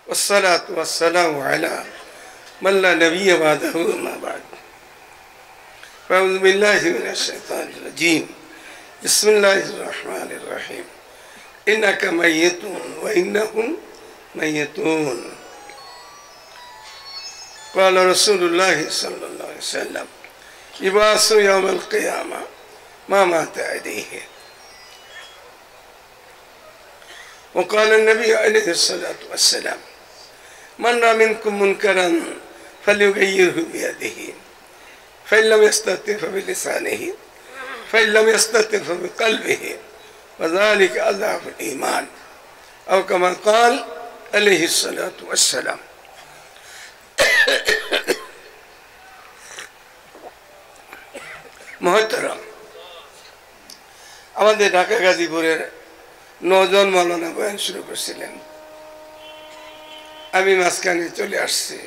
والصلاة والسلام على من لا نبي بعده أما بعد فأعوذ بالله من الشيطان الرجيم بسم الله الرحمن الرحيم إنك ميت وإنهم ميتون قال رسول الله صلى الله عليه وسلم يبعث يوم القيامة ما مات عليه. وقال النبي عليه الصلاة والسلام من رأى منكم منكرا فليغيره بيده فإن لم يستطع فبلسانه فإن لم يستطع فبقلبه وذلك أضعف الإيمان أو كما قال عليه الصلاة والسلام. মহতরম, আমাদের ঢাকা গাজীপুরের 9 জন মাওলানা বয়ান শুরু করেছিলেন। আমি মাঝখানে চলে আসছি,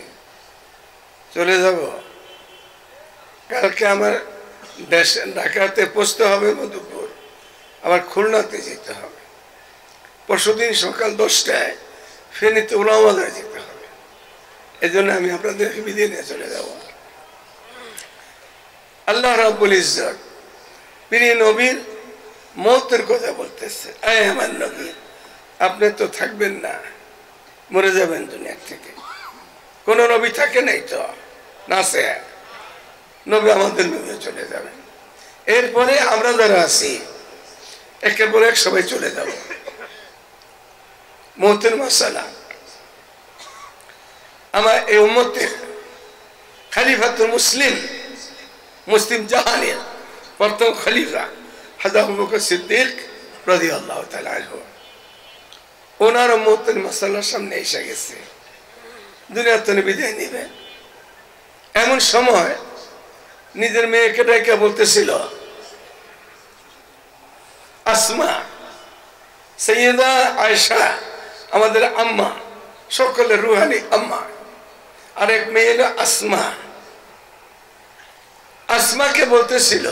চলে যাব। কালকে আমার ঢাকাতে পৌঁছতে হবে মধুপুর, আবার খুলনাতে যেতে হবে। পরশুদিন সকাল 10টায় ফেনীতে উলামাদায় যেতে হবে। এই জন্য আমি আপনাদেরকে বিদায় নিয়ে চলে যাব। আল্লাহ রাব্বুল ইজ্জত প্রিয় নবীর মওতের কথা বলতেছে। আয় আমার নবী, আপনি তো থাকবেন না, মরে যাবেন দুনিয়া থেকে। কোন নবী থাকে নাই তো না, সে নবী আমাদের নবী চলে যাবেন। এরপরে আমরা যারা আছি একের পর এক সবাই চলে যাব। মওতের মাসালা আমার এই উম্মতের খলিফাতুল মুসলিম জাহানের প্রথম খলিফা হযরত আবু বকর সিদ্দিক রাদিয়াল্লাহু তাআলা আনহু, ওনার মওতের মাসালার সামনে এসে গেছে। দুনিয়া থেকে বিদায় নিবে এমন সময় নিজের মেয়েকে ডেকে বলতেছিল, আসমা সাইয়্যিদা আয়েশা আমাদের আম্মা, সকলের রুহানি আম্মা, আর এক মেয়ে হলো আসমাকে বলতেছিল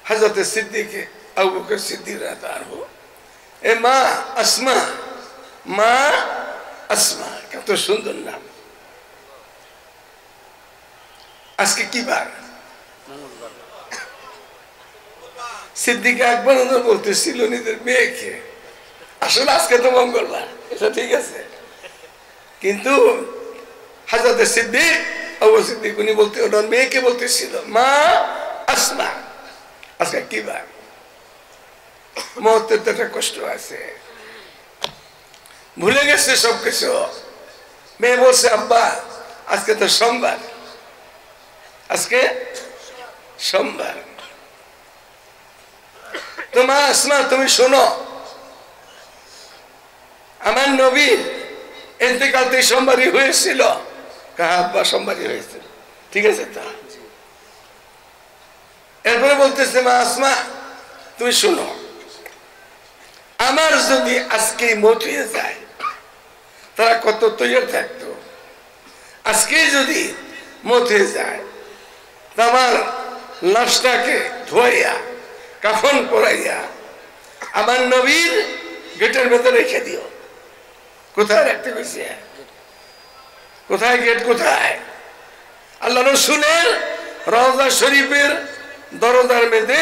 হযরত সিদ্দিক আবু বকর সিদ্দিক রাদিয়াল্লাহু, এ মা আসমা, কত সুন্দর নাম। আজকে কি বার? সিদ্দিক আকবর বলতেছিল নিজের মেয়েকে, আসলে আজকে তো মঙ্গলবার, এটা ঠিক আছে, কিন্তু হযরত সিদ্দিক আবু সিদ্দিক উনি বলতে ওনার মেয়েকে বলতেছিল মা আসমা, আজকে কি বার? মওতের তো একটা কষ্ট আছে, ভুলে গেছে সবকিছু। মেয়ে বলছে আব্বা আজকে তো সোমবার, আজকে সোমবার। তো মা আসমা তুমি শোনো, আমার নবীর ইন্তেকাল তো সোমবারই হয়েছিল। আব্বা সোমবারই হয়েছিল, ঠিক আছে। তা এরপরে বলতেছে মা আসমা তুমি শোনো, আমার যদি আজকে মওত হয়ে যায় তারা কত তৈরি থাকতো। আজকে যদি মওত হয়ে যায় তা আমার লাশটাকে ধোয়া কাফন পরাইয়া আমার নবীর গেটের ভেতরে রেখে দিও। কোথায় রাখতে কইছে? কোথায় গেট? কোথায়? আল্লাহ রাসূলের রওজা শরীফের দরজার মধ্যে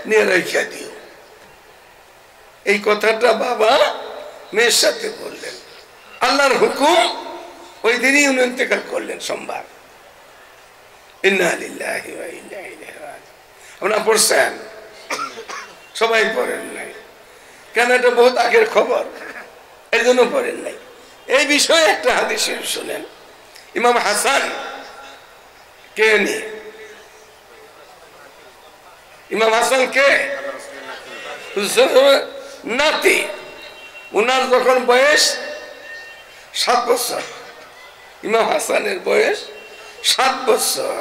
নিয়ে রেখে দিও। এই কথাটা বাবা মেয়ের সাথে বললেন। আল্লাহর হুকুম, ওই দিনই উনি ইন্তেকাল করলেন সোমবার। ইন্না লিল্লাহি ওয়া ইন্না ইলাইহি রাজিউন। আপনারা পড়ছেন? সবাই পড়েন নাই কেন? এটা বহুত আগের খবর, এই জন্য পড়েন নাই। এই বিষয়ে একটা হাদিস শুনেন। ইমাম হাসান কে নিয়ে? ইমাম হাসান কে? নাতি। উনার যখন বয়স 7 বছর, ইমাম হাসানের বয়স 7 বছর,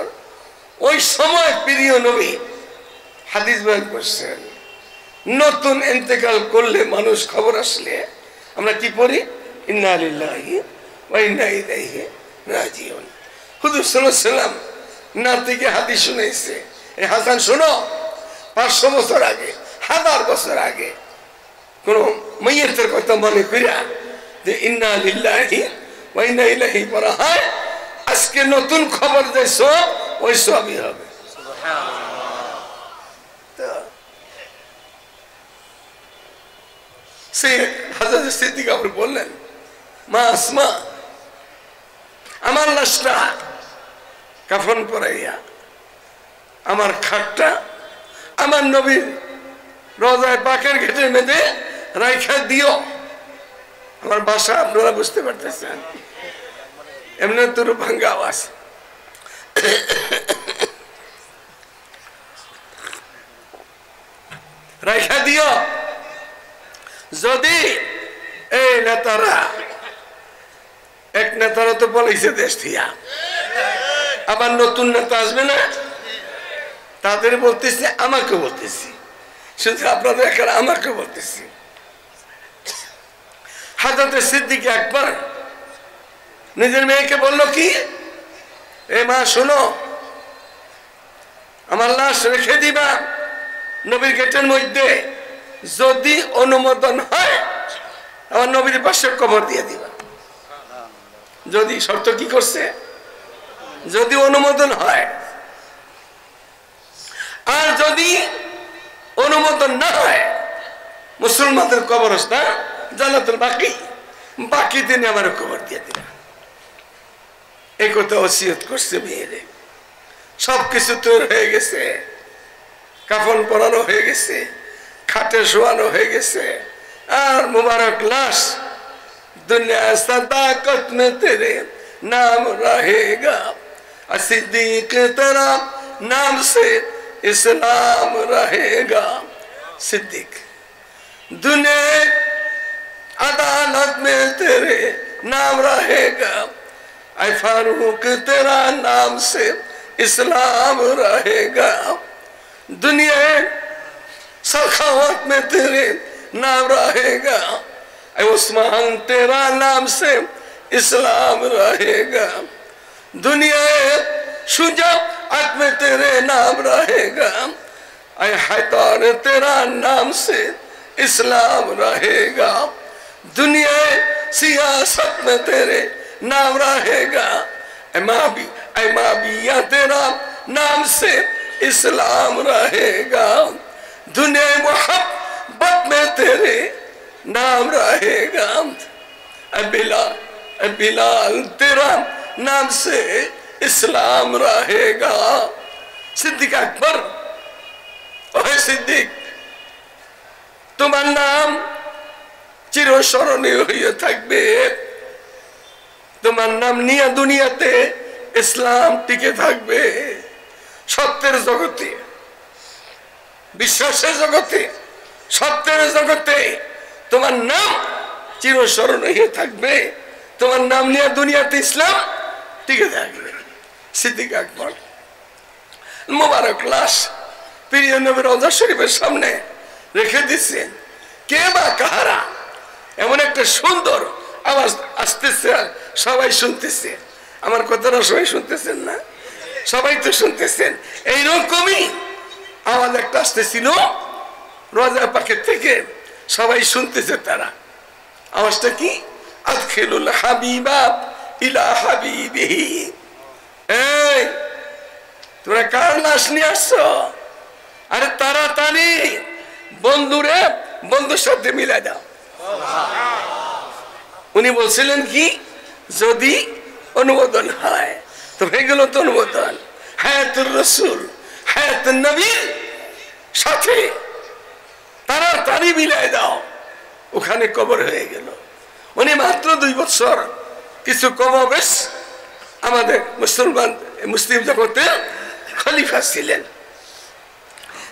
ওই সময় প্রিয় নবী হাদিস বয়ান করছেন। নতুন ইন্তেকাল করলে মানুষ খবর আসলে আমরা কি পড়ি? ইন্না লিল্লাহি ওয়া ইন্না ইলাইহি রাজিউন। হুজুর সাল্লাল্লাহু আলাইহি ওয়াসাল্লাম নাতিকে হাদিস শুনাইছে, এই হাসান শোনো, 500 বছর আগে, 1000 বছর আগে কোন মাইয়াতের কথা মনে কইরা যে ইন্না লিল্লাহি ওয়া ইন্না ইলাইহি পড়া হয়, আজকে নতুন খবর যে সব ওই সবই হবে। সে হযরত সিদ্দিক আকবর বললেন, মা আসমা, আমার লাশটা কাফন পরাইয়া আমার খাটটা আমার নবীর রওজায়ে পাকের গেটের মধ্যে রাইখা দিও। আমার ভাষা আপনারা বুঝতে পারতেছেন, এমনি তোর ভাঙ্গা আওয়াজ। রাইখা দিও, যদি এই নেতারা, এক নেতারা তো বলেছে দেশ থিয়া, আবার নতুন নেতা আসবে না, তাদের বলতেছি, আমাকে বলতেছি, শুধু আপনাদের এখানে আমাকে বলতেছি। হযরত সিদ্দিক আকবর নিজের মেয়েকে বলল কি, এ মা শোনো, আমার লাশ রেখে দিবা নবীর গেটের মধ্যে, যদি অনুমোদন হয় আমার নবীর পাশে কবর দিয়ে দিবা। যদি শর্ত কি করছে, যদি অনুমোদন হয়, আর যদি অনুমোদন না হয় মুসলমানদের কবরস্থান জান্নাতুল বাকি, বাকি দিনে আমার কবর দিয়ে দিবা। এই কথা ওসিয়ত করছে মেয়েরে। সবকিছু তৈরি হয়ে গেছে, কাফন পরানো হয়ে গেছে, খাটে শোয়ানো হয়ে গেছে, আর মুবারক লাশ दुनिया सदाकत में तेरे नाम रहेगा, सिद्दीक तेरा नाम से इस्लाम रहेगा। सिद्दीक दुनिया अदालत में तेरे नाम रहेगा, ऐ फारूक तेरा नाम से इस्लाम रहेगा। दुनिया सखावत में तेरे नाम रहेगा, उस्मान तेरा नाम से इस्लाम रहेगा। दुनिया शुजाअत में तेरे नाम रहेगा, हैदर तेरा नाम से इस्लाम रहेगा। दुनिया सियासत में तेरे नाम रहेगा, माबिया तेरा नाम से इस्लाम रहेगा। दुनिया मोहब्बत में तेरे नाम रहेगा, बिलाल तेरा नाम से इस्लाम रहेगा। सिद्दीक আকবর, ওহে সিদ্দিক, তোমার নাম চিরস্মরণীয় হয়ে থাকবে। তোমার নাম নিয়ে দুনিয়াতে ইসলাম টিকে থাকবে। সত্যের জগতে, বিশ্বাসের জগতে, সত্যের জগতে তোমার নাম চিরস্মরণীয় হয়ে থাকবে। তোমার নাম নিয়ে দুনিয়াতে ইসলাম টিকে থাকবে। সিদ্দিক আকবর মোবারক লাশ প্রিয় নবীর রওজা শরীফের সামনে রেখে দিচ্ছেন। কে বা কাহারা, এমন একটা সুন্দর আওয়াজ আসতেছে, সবাই শুনতেছে। আমার কথাটা সবাই শুনতেছেন না? সবাই তো শুনতেছেন। এইরকমই আওয়াজ একটা আসতেছিল রওজা পাকের থেকে, সবাই শুনতেছে। তারা আওয়াজটা কি? আদখিলুল হাবিবা ইলা হাবিবিহি। এই তোমরা কার লাশ নিয়ে আসছো? আরে তাড়াতাড়ি বন্ধুরে বন্ধুর সাথে মিলাই দাও। উনি বলছিলেন কি, যদি অনুমোদন হয় তো হয়ে গেল তো অনুমোদন। হায়াতুর রাসূল, হায়াতুন নবীর সাথে তাড়াতাড়ি মিলাই দাও। ওখানে কবর হয়ে গেল। উনি মাত্র 2 বছর কিছু কমবেশ আমাদের মুসলিম জগতে খলিফা ছিলেন।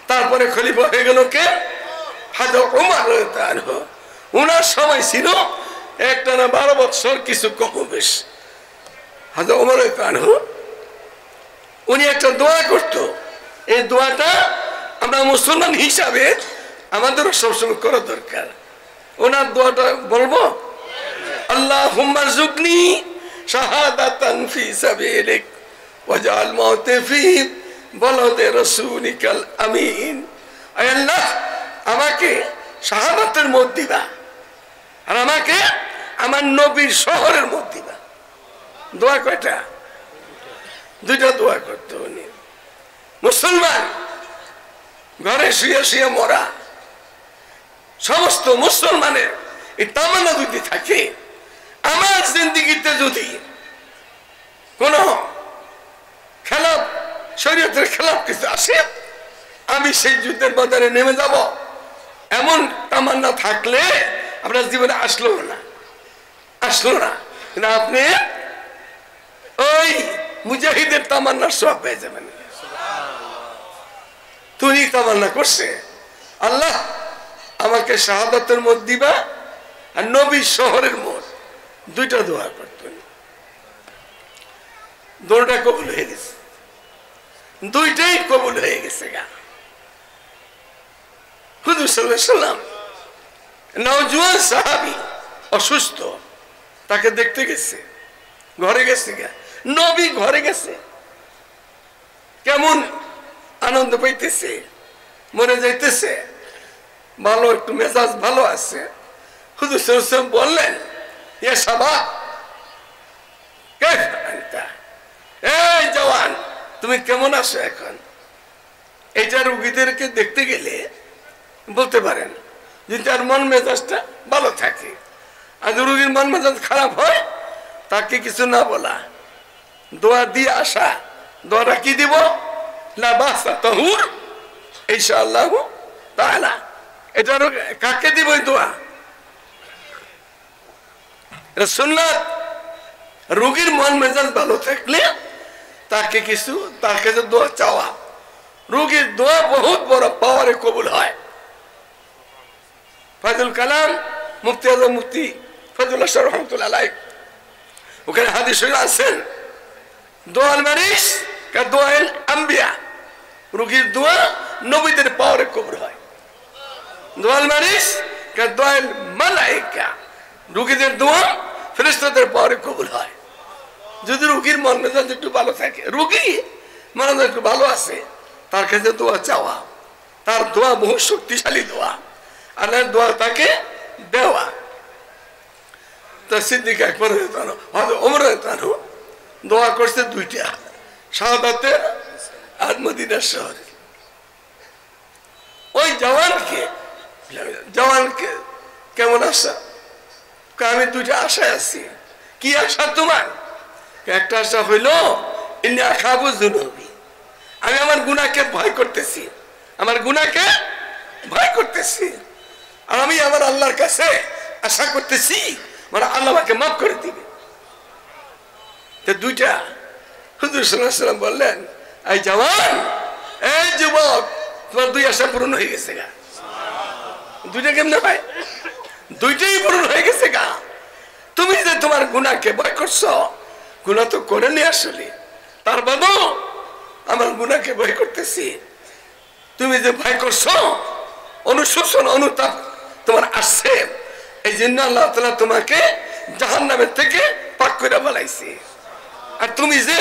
তারপরে খলিফা হয়ে গেল কে? হযরত ওমর রাদিয়াল্লাহু আনহু। ওনার সময় ছিল একটানা 12 বছর কিছু কমবেশ। হযরত ওমর রাদিয়াল্লাহু আনহু উনি একটা দোয়া করত। এই দোয়াটা আমরা মুসলমান হিসাবে আমাদেরও সবসময় করা দরকার। ওনার দোয়াটা বলবো, আল্লাহুম্মা রযুকনি শাহাদাতান ফি সাবিলিক ওয়াজআল মাউতি ফি বলদে রাসূলিকাল আমিন। আয় আল্লাহ, আমাকে শাহাদাতের মত দিবা, আর আমাকে আমার নবীর শহরের মধ্যে দিবা। দোয়া কয়টা? দুইটা দোয়া করতে উনি। মুসলমান ঘরে শুয়ে শুয়ে মরা, সমস্ত মুসলমানের এই তামান্না যদি থাকে, আমার জিন্দিগিতে যদি কোন খেলাফ, শরীয়তের খেলাফ কিছু আসে, আমি সেই যুদ্ধের বাজারে নেমে যাব, এমন তামান্না থাকলে আপনার জীবনে আসলো না। কিন্তু আপনি ওই মুজাহিদের তামান্নার সব পেয়ে যাবেন। তুই তামান্না করছে, আল্লাহ আমাকে শাহাদাতের মত দিবা আর নবীর শহরের মত, দুইটা দোয়া করতেন। দোয়াটা কবুল হয়ে গেছে, দুইটাই কবুল হয়ে গেছে। হুজুর সাল্লাল্লাহু আলাইহি ওয়াসাল্লাম নওজোয়ান সাহাবী অসুস্থ, তাকে দেখতে গেছে, ঘরে গেছে, নবী ঘরে গেছে, কেমন আনন্দ পাইতেছে, মনে যাইতেছে ভালো, একটু মেজাজ ভালো আছে। হুজুর সাল্লাল্লাহু আলাইহি ওয়াসাল্লাম বললেন, ইয়া শাবাব কাইফা আনতা, এই জওয়ান তুমি কেমন আছো এখন? এইটা রোগীদেরকে দেখতে গেলে বলতে পারেন যে তার মন মেজাজটা ভালো থাকে, আর রোগীর মন মেজাজ খারাপ হয় তাকে কিছু না বলা, দোয়া দিয়ে আসা। দোয়াটা কি দিব? লা বাসা তাহুর ইনশাআল্লাহু তাআলা। এটা কাকে দিব এই দোয়া? এটা সুন্নাত। রোগীর মন মেজাজ ভালো থাকলে তাকে কিছু, তার কাছে দোয়া চাওয়া, রোগীর দোয়া বহুত বড় পাওয়ারে কবুল হয়। ফায়দুল কালাম মুফতি আজম মুফতি ফজলুল্লাহ শাহ রহমাতুল্লাহ আলাইহি ওখানে হাদিস আছেন, দোয়াল মারিস কা দোয়াল আম্বিয়া, রোগীর দোয়া নবীদের পাওয়ারে কবুল হয়। দোয়াল মারিস কা দোয়াল মালায়েকা, রোগীদের দোয়া ফেরেশতাদের পাওয়ারে কবুল হয়। যদি রোগীর মন মেজাজ একটু ভালো থাকে, রোগী মন মেজাজ একটু ভালো আছে, তার কাছে দোয়া চাওয়া, তার দোয়া বহু শক্তিশালী দোয়া, আল্লাহর দোয়া তাকে দেওয়া। তো সিদ্দিক আকবর ওমর দোয়া করছে দুইটা, শাহাদাতের আর মদিনার শহরে। ওই জওয়ানকে কেমন আশা? আমি দুইটা আশায় আছি। কি আশা তোমার? একটা আশা হইল ইন্নী আখাফু যুনুবি, আমি আমার গুনাহকে ভয় করতেছি, আমার গুনাহকে ভয় করতেছি, আর আমি আমার আল্লাহর কাছে আশা করতেছি মানে আল্লাহ আমাকে মাফ করে দিবে। তো দুইটা হুজুর সাল্লাল্লাহু আলাইহি ওয়াসাল্লাম বললেন, এই জওয়ান, এই যুবক, তোমার দুই আশা পূরণ হয়ে গেছে গা। দুইটা কেমনে হয়? দুইটাই পূরণ হয়ে গেছে গা। তুমি যে তোমার গুনাহকে ভয় করছো, গুনাহ তো করেনি আসলে, তার বাদও আমার গুনাহকে ভয় করতেছি। তুমি যে ভয় করছো, অনুশোচন অনুতাপ তোমার আসছে, এই জন্য আল্লাহ তাআলা তোমাকে জাহান্নামের থেকে পাক করে বলাইছে। আর তুমি যে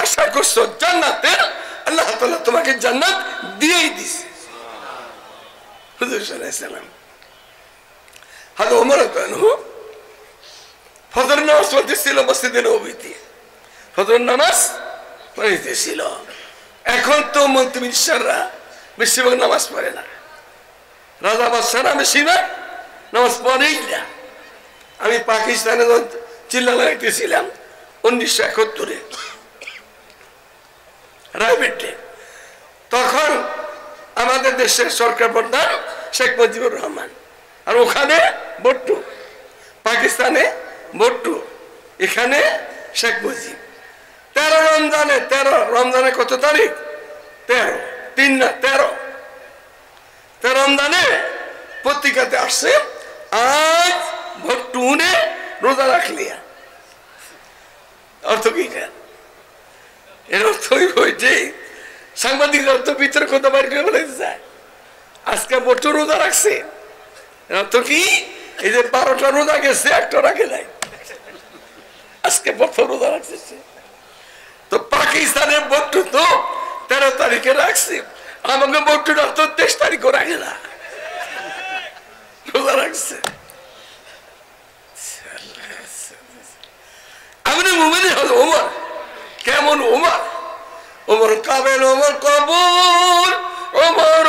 আশা করছো জান্নাতের, আল্লাহ তাআলা তোমাকে জান্নাত দিয়েই দিছে। হুজুর সাল্লাল্লাহু আলাইহি ওয়াসাল্লাম হযরত ওমর রাদিয়াল্লাহু ফজর নামাজ পড়তেছিল মসজিদে নববীতে, ফজর নামাজ পড়তেছিল। এখন তো মন্ত্রী মিনিস্টাররা বেশিরভাগ নামাজ পড়ে না, রাজা বাদশাহরা বেশিরভাগ নামাজ পড়েই না। আমি পাকিস্তানে চিল্লা লাগাইতেছিলাম 1971 রায়বেটে, তখন আমাদের দেশের সরকার প্রধান শেখ মুজিবুর রহমান, আর ওখানে বট্টু, পাকিস্তানে বট্টু, এখানে শেখ মুজিব। 13 রমজানে কত তারিখ? 13 রমজানে পত্রিকাতে আসছে, আজ ভট্টু রোজা রাখলিয়া। অর্থ কি? এর অর্থ হইছে সাংবাদিকরা তো ভিতরে কথা বাইর করে বলে যায়, আজকে ভট্টু রোজা রাখছে। এর অর্থ কি? এই যে 12টা রোজা গেছে, একটা রাখে নাই, আজকে ভট্টু রোজা রাখছে। তো পাকিস্তানের ভট্টু তো 13 তারিখে রাখছে, আমাকে ভট্টুটা তো 23 তারিখও রাখে না, রোজা রাখছে। হলো ওমর। কেমন ওমর? ওমর কাবেল, ওমর কবুল, ওমর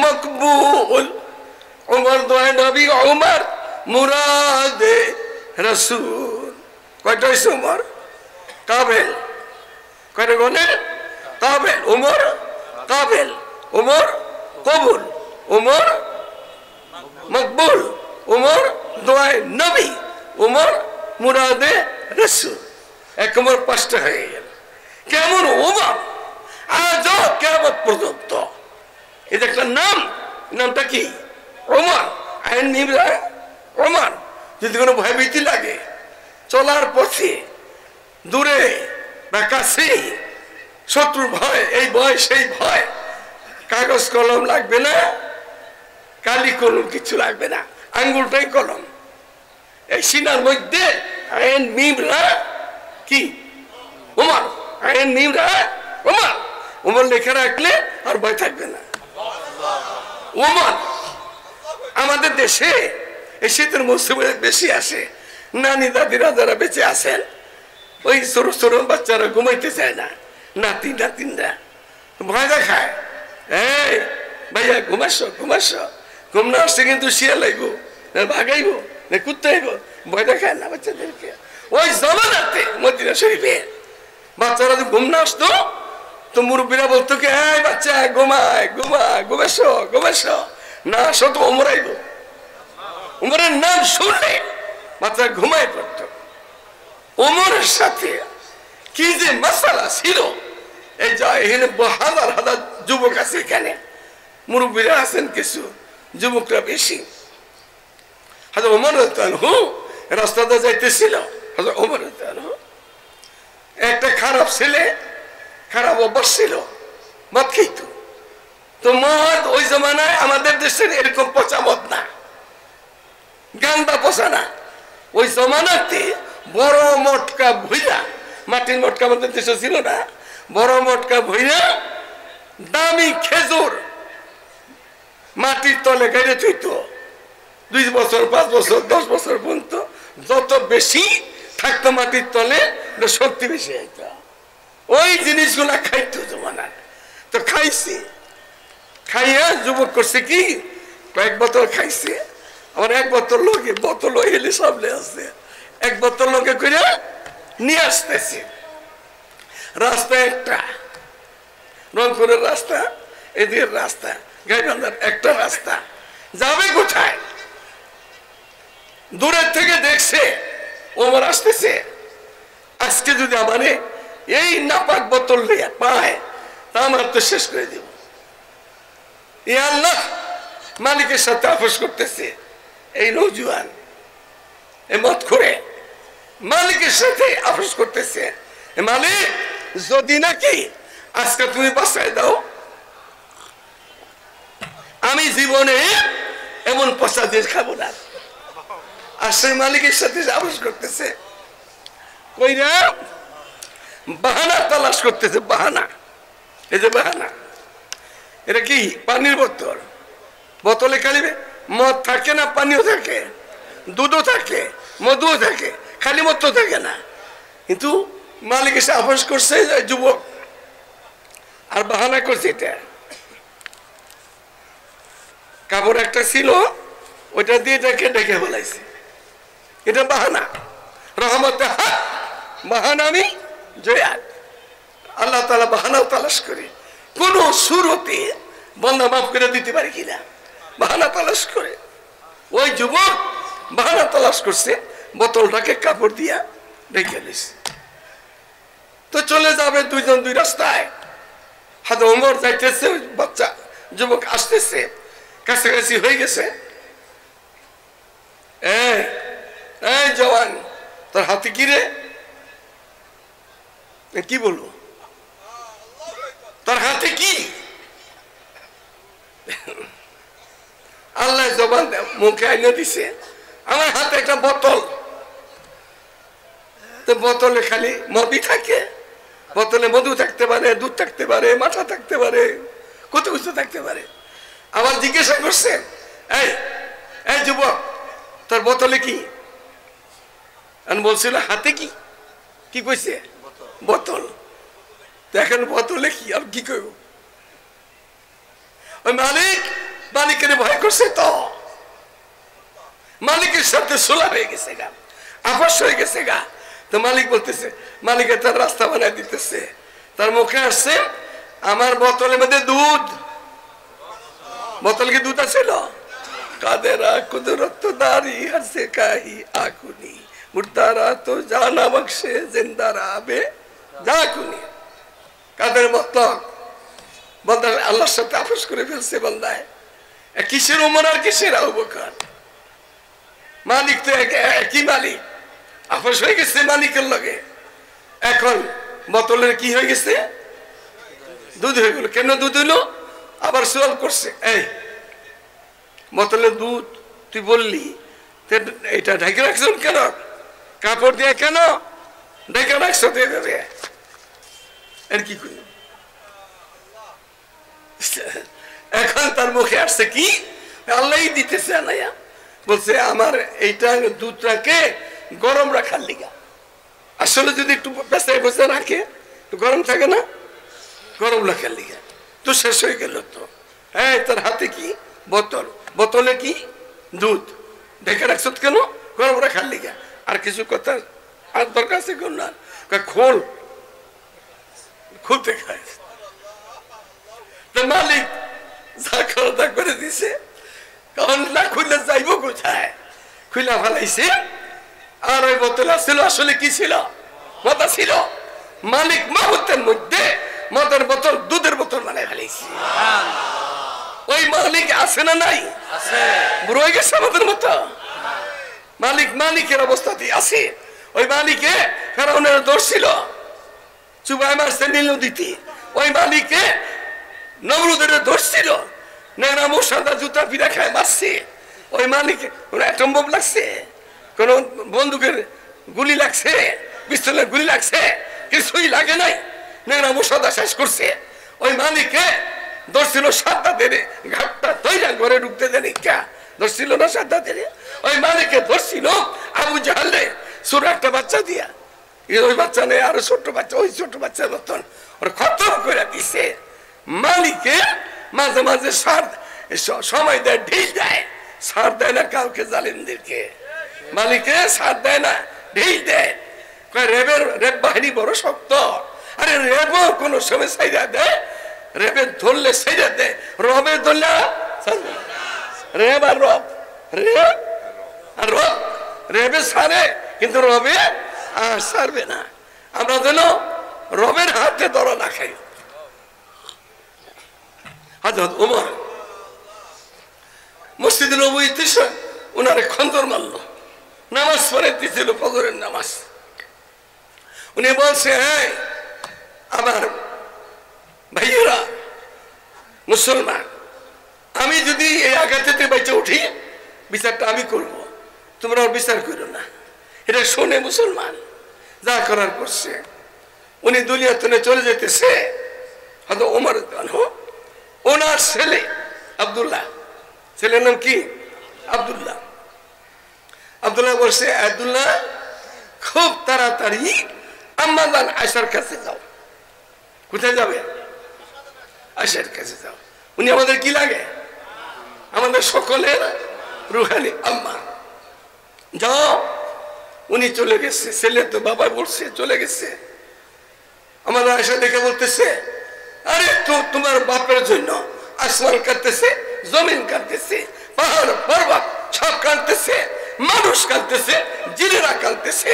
মকবুল। ওমর দোয়া নবী, ওমর মুরাদে রাসূল। কয়টা হয়েছে ওমর? কাবেল। কয়টা গনে? কাবেল, ওমর কাবেল, ওমর কবুল, ওমর মকবুল, ওমর দোয়ায় নবী, ওমর মুরাদে রাসূল। এক ওমর 5টা হয়ে গেল। কেমন ওমর? আজ কিয়ামত পর্যন্ত এটা একটা নাম। নামটা কি? ওমর। আইন নিমরা ওমর। যদি কোনো ভয়ভীতি লাগে চলার পথে, দূরে বা কাছে, শত্রুর ভয়, এই ভয় সেই ভয়, কাগজ কলম লাগবে না, কালি কলম কিছু লাগবে না, আঙ্গুলটাই কলম। এই সিনার মধ্যে আইন মিমরা কি? ওমর। আইন মিমরা ওমর। ওমর লেখা রাখলে আর ভয় থাকবে না। ওমর। আমাদের দেশে এই শীতের মৌসুমে বেশি আসে। নানি দাদিরা যারা বেঁচে আছেন, ওই ছোট ছোট বাচ্চারা ঘুমাইতে চায় না, নাতি নাতিনরা ভয় দেখায়, এই ভাইয়া ঘুমাসো ঘুমাসো, ঘুম না আসছে কিন্তু শিয়া লাগবো, ভাগাইবো না কুত্তাইবো, ভয় দেখায় না বাচ্চাদেরকে। ওই জমানাতে মদিনা শরীফে বাচ্চারা যদি ঘুম না আসতো তো মুরব্বীরা বলতো কি, এই বাচ্চা ঘুমায়, ঘুমাসো ঘুমাসো, না আসো তো ওমর আইব। ওমরের নাম শুনলে বাচ্চা ঘুমায় পড়ত। ওমরের সাথে কি যে মাসালা ছিল! এই যা এখানে হাজার হাজার যুবক আছে, এখানে মুরব্বীরা আছেন কিছু, যুবকরা বেশি। হাজার ওমর রাস্তাতে যাইতেছিল, হাজার ওমর একটা খারাপ ছেলে, খারাপ অভ্যাস ছিল, মদ খাইত। তো মদ ওই জমানায় আমাদের দেশের এরকম পচা মদ না, গান্দা পচা না। ওই জমানাতে বড় মটকা ভুইয়া, মাটির মটকা আমাদের দেশে ছিল না, বড় মটকা ভুইয়া দামি খেজুর মাটির তলে গাড়ি থইত। 2 বছর 5 বছর 10 বছর পর্যন্ত যত বেশি থাকতো মাটির তলে শক্তি বেশি হইত। ওই জিনিসগুলা খাইতো জমানা। তো খাইছি, খাইয়া যুবক করছে কি, কয়েক বোতল খাইছে। আমার এক বোতল লোকে, বোতল এলে সামনে আসছে, এক বোতল লোকে করে নিয়ে আসতেছে। রাস্তা একটা, রংপুরের রাস্তা, এদিকের রাস্তা, গাইবান্ধার একটা রাস্তা, যাবে কোথায়? দূরের থেকে দেখছে ওমর আসতেছে। আজকে যদি আমারে এই নাপাক বোতল নিয়ে পায় তা আমার তো শেষ করে দিব। এ আল্লাহ মালিকের সাথে আপোষ করতেছে এই নৌজওয়ান, এ মত করে মালিকের সাথে আপোষ করতেছে। মালিক যদি নাকি আজকে তুমি বাঁচাই দাও, আমি জীবনে এমন পচা জিনিস খাবো না। আর সেই মালিকের সাথে আপোষ করতেছে, কইরা বাহানা তালাশ করতেছে। বাহানা, এই যে বাহানা, এটা কি? পানির বোতল, বোতলে খালি মদ থাকে না, পানিও থাকে, দুধও থাকে, মধুও থাকে, খালি মদ তো থাকে না। কিন্তু মালিক এসে আপোষ করছে যুবক, আর বাহানা করছে এটা। কাপড় একটা ছিল, ওইটা দিয়ে ডেকে ডেকে বলাইছে, এটা বাহানা। রহমতে হাত বাহানা, আমি জয়াত। আল্লাহ তাআলা বাহানাও তালাশ করে, কোন সুরতে বন্দা মাফ করে দিতে পারে কিনা, বাহানা তালাশ করে। ওই যুবক বাহানা তালাশ করছে, বোতলটাকে কাপড় দিয়া রেখে দিছে। তো চলে যাবে দুইজন দুই রাস্তায়। হাতে ওমর যাইতেছে, বাচ্চা যুবক আসতেছে, কাছাকাছি হয়ে গেছে। এই জওয়ান, তোর হাতে কি রে? কি বলবো, তোর হাতে কি? আল্লাহ জবান মুখে আইনে দিছে, আমার হাতে একটা বোতল। তো বোতলে খালি মদই থাকে, বোতলে মধু থাকতে পারে, দুধ থাকতে পারে, মাথা থাকতে পারে, কত কিছু থাকতে পারে। আবার জিজ্ঞাসা করছে, এই যুবক, তোর বোতলে কি? বলছিল হাতে কি? কি কইছে বোতল। এখন বোতলে কি আর কি কইব? ওই মালিকের ভয় করছে তো, মালিকের সাথে সোলা হয়ে গেছে গা, আপস হয়ে গেছে গা। তো মালিক বলতেছে, মালিকের তার রাস্তা বানায় দিতেছে, তার মুখে আসছে আমার বোতলের মধ্যে দুধ। বোতল কি দুধ আছিল? কাদেরা কুদরত দারি আছে কাহি আকুনি মুর্দারা তো জানা বক্সে জিন্দারা বে জাকুনি। কাদের মতলব বলতে আল্লাহর সাথে আপস করে ফেলছে বন্দায়। কিসের ওমর আর কিসের আবু বকর? মালিক তো একই মালিক, আপস হয়ে গেছে মালিকের লগে। এখন বোতলের কি হয়ে গেছে? দুধ হয়ে গেল। কেন দুধ হইলো? আবার সোয়াল করছে, এই বোতলের দুধ তুই বললি এটা ঢেকে রাখছ কেন? কাপড় দিয়ে কেন ঢেকে রাখছ? এর কি করি? এখন তার মুখে আসছে কি? আল্লাহ দিতেছে আনাইয়া, বলছে আমার এইটা দুধটাকে গরম রাখার লিগা। আসলে যদি একটু পেঁচায় বসে রাখে তো গরম থাকে না, গরম রাখার লিগা। তো শেষ হয়ে গেল তো। হ্যাঁ, তার হাতে কি? বোতল। বোতলে কি? দুধ। ঢেকে রাখছ কেন? গরম রাখার লিগা। আর কিছু কথা আর দরকার আছে কোন না? খোল, খুলতে খায়। মালিক যা খাওয়া করে দিছে, কারণ না খুলে যাইব কোথায়? খুলে ফেলাইছে। আর ওই বোতল ছিল আসলে কি ছিল? মদা ছিল। মালিক মুহূর্তের মধ্যে মদের বোতল দুধের বোতল বানায় ফেলাইছে। ওই মালিক আছে না নাই? বুড়ো হয়ে গেছে আমাদের মতো। মালিকের অবস্থাতে আছে। ওই মালিকে ফেরাউনের দোষ ছিল, চুবাই মারছে নীল নদীতে। ওই মালিকে নমরুদের দোষ ছিল, নেনা মোসাদা জুতা পিড়া খায় মারছে। ওই মালিকে কোন অ্যাটম বোম লাগছে, কোন বন্দুকের গুলি লাগছে, পিস্তলের গুলি লাগছে, কিছুই লাগে নাই। নেনা মোসাদা শেষ করছে। ওই মালিকে দোষ ছিল সাদ্দাতের ঘাটটা তৈরা ঘরে ঢুকতে দেন কা দোষ ছিল না সাদ্দাতের? ওই মালিকে দোষ ছিল আবু জাহালে ছোট একটা বাচ্চা দিয়া। ওই বাচ্চা নেই, আরো ছোট্ট বাচ্চা, ওই ছোট্ট বাচ্চার মতন ওর খতম করে দিছে। মালিকে মাঝে মাঝে সার সময় দেয়, ঢিল দেয়, সার দেয় না কাউকে, জালিমদেরকে। মালিকে সার দেয় না, ঢিল দেয়। রেব বাহিনী বড় শক্ত। আরে রেব কোন সময় সাইরা দেয়, রেবে ধরলে সাইরা দেয়, রবে ধরলে রেব আর রব, রেব আর রব। রেবে সারে কিন্তু রবে আর সারবে না। আমরা যেন রবের হাতে ধরা না খাই। হযরত ওমর মসজিদে নববীতে উনারে খন্দর মারলো, নামাজ পড়ে দিয়েছিল, ফজরের নামাজ। উনি বলছে, হ্যাঁ আমার ভাইয়েরা মুসলমান, আমি যদি এই আঘাতে বেঁচে উঠি বিচারটা আমি করব, তোমরা বিচার করো না। এটা শুনে মুসলমান যা করার করছে। উনি দুনিয়া তুলে চলে যেতেছে। হয়তো ওমর ওনার ছেলে আব্দুল্লাহ, ছেলের নাম কি? আব্দুল্লাহ। আব্দুল্লাহ বলছে, আব্দুল্লাহ খুব তাড়াতাড়ি আম্মা জান আয়েশার কাছে যাও। কোথায় যাবে? আয়েশার কাছে যাও। উনি আমাদের কি লাগে? আমাদের সকলের রুহানি আম্মা। যাও। উনি চলে গেছে, ছেলে তো বাবা বলছে চলে গেছে। আমাদের আয়েশা দেখে বলতেছে, আরে তো তোমার বাপের জন্য আসমান কাঁদতেছে, জমিন কাঁদতেছে, পাহাড় পর্বত সব কাঁদতেছে, মানুষ কাঁদতেছে, জিনেরা কাঁদতেছে,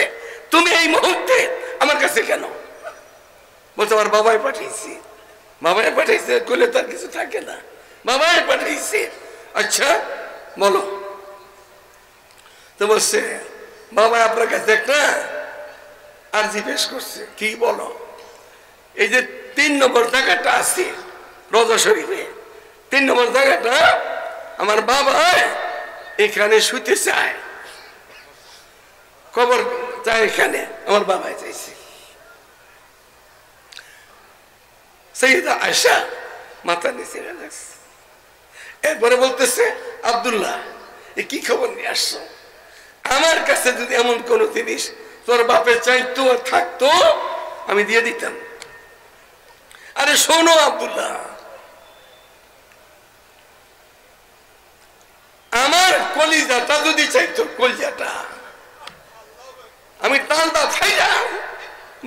তুমি এই মুহূর্তে আমার কাছে কেন? বলছে, আমার বাবাই পাঠিয়েছি। বাবাই পাঠাইছে করলে তার কিছু থাকে না, বাবাই পাঠাইছে। আচ্ছা বলো। তো বলছে, বাবা আপনার কাছে একটা আরজি পেশ করছে। কি বলো? এই যে 3 নম্বর জায়গাটা আছে রোজা শরীফে, 3 নম্বর জায়গাটা আমার বাবা এখানে শুতে চায়, কবর চায় এখানে, আমার বাবাই চাইছে। সাইয়েদা আয়েশা মাথা নিচে রাখছে। এরপরে বলতেছে, আব্দুল্লাহ এ কি খবর নিয়ে আসছো? আমার কাছে যদি এমন কোন জিনিস তোর বাপে চাইতো আর থাকতো আমি দিয়ে দিতাম। আরে শোনো আব্দুল্লাহ, আমার কলিজাটা যদি চাইতো, কলিজাটা আমি টানটা খাইয়া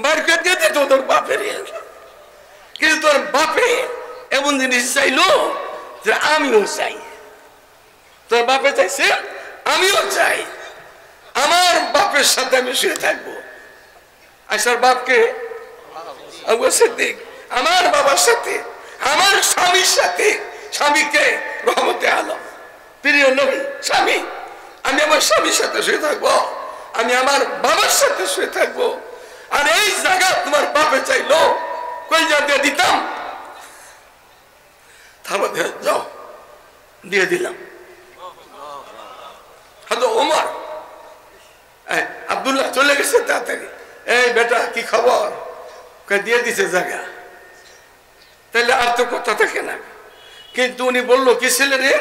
বার করে দিয়ে দিত তোর বাপের। কিন্তু তোর বাপে এমন জিনিস চাইলো যে আমিও চাই। তোর বাপে চাইছে, আমিও চাই। আমার বাপের সাথে আমি শুয়ে থাকবো। আসার বাপকে আবু সিদ্দিক, আমার বাবার সাথে, আমার স্বামীর সাথে, স্বামীকে রহমতে আলম প্রিয় নবী স্বামী, আমি আমার স্বামীর সাথে শুয়ে থাকবো, আমি আমার বাবার সাথে শুয়ে থাকবো। আর এই জায়গা তোমার বাপে চাইলো, কই যা দিয়ে দিতাম। তারপর যাও দিয়ে দিলাম। হয়তো ওমর আব্দুল্লাহ চলে গেছে তাড়াতাড়ি, এই বেটা কি খবর, দিয়ে দিছে জায়গা। তাহলে আর তো কথা থাকে না। কিন্তু উনি বললো কি ছেলে রে,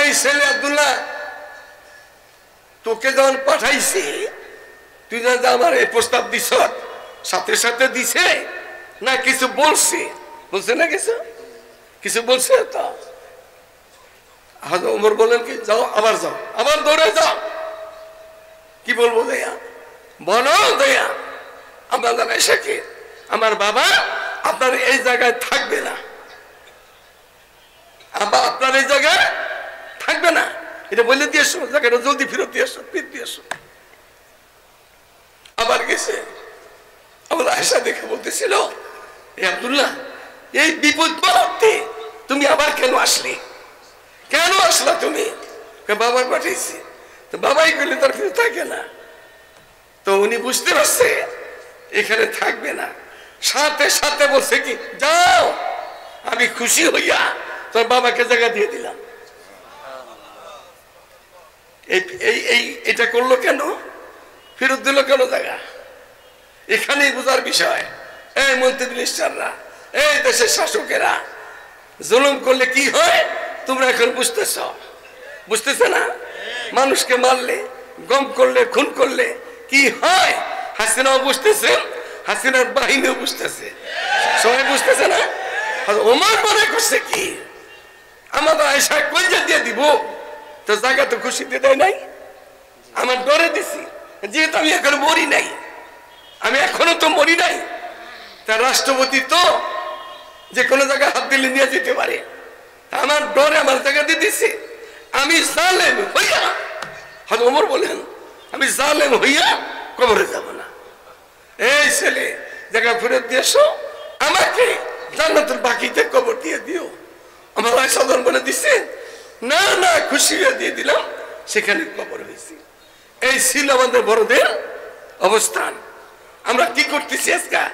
এই ছেলে আব্দুল্লাহ, তোকে যখন পাঠাইছি তুই যা আমার এই প্রস্তাব দিছ, সাথে সাথে দিছে না কিছু বলছে? বলছে না কিছু, কিছু বলছে তো। ওমর বলেন কি যাও, আবার যাও, আবার দৌড়ে যাও। কি বলবো দয়া, বলো দয়া, আমরা জানাই সাকি আমার বাবা আপনার এই জায়গায় থাকবে না, আপনার এই জায়গায় থাকবে না, এটা বলে দিয়ে এসো, জায়গাটা জলদি ফেরত দিয়ে এসো, ফির দিয়ে এসো। আবার গেছে, আমার আয়সা দেখে বলতেছিল, এ আব্দুল্লাহ, এই বিপদ মুহূর্তে তুমি আবার কেন আসলে, কেন আসলা তুমি? বাবার পাঠিয়েছি। তো বাবাই গেলে তার কিছু থাকে না। তো উনি বুঝতে পারছে এখানে থাকবে না, সাথে সাথে বলছে কি যাও, আমি খুশি হইয়া তোর বাবাকে জায়গা দিয়ে দিলাম। এটা করলো কেন, ফেরত দিল কেন জায়গা? এখানেই বোঝার বিষয়। এই মন্ত্রী মিনিস্টাররা, এই দেশের শাসকেরা, জুলুম করলে কি হয় তোমরা এখন বুঝতেছ, বুঝতেছ না? মানুষকে মারলে, গম করলে, খুন করলে কি হয় হাসিনাও বুঝতেছে, হাসিনার বাহিনীও বুঝতেছে, সবাই বুঝতেছে না? ওমর মনে করছে কি আমাদের আয়সা কইজা দিয়ে দিব, তো জায়গা তো খুশিতে দেয় নাই, আমার ডরে দিছি, যেহেতু আমি এখন মরি নাই, আমি এখনো তো মরি নাই, তার রাষ্ট্রপতি তো যে কোনো জায়গায় হাত দিলে নিয়ে যেতে পারে, আমার ডরে আমার জায়গা দিয়ে দিছে। আমি জালেম হইয়া, হয়তো ওমর বলেন, আমি জালেম হইয়া কবরে যাব না। এই ছেলে জায়গা ফেরত দিয়েছো, আমাকে জান্নাতের বাকিতে কবর দিয়ে দিও। আমার সাধারণ বলে দিচ্ছে, না না খুশি হয়ে দিয়ে দিলাম, সেখানে কবর হয়েছি। এই ছিল আমাদের বড়দের অবস্থান। আমরা কি করতেছি আজকে,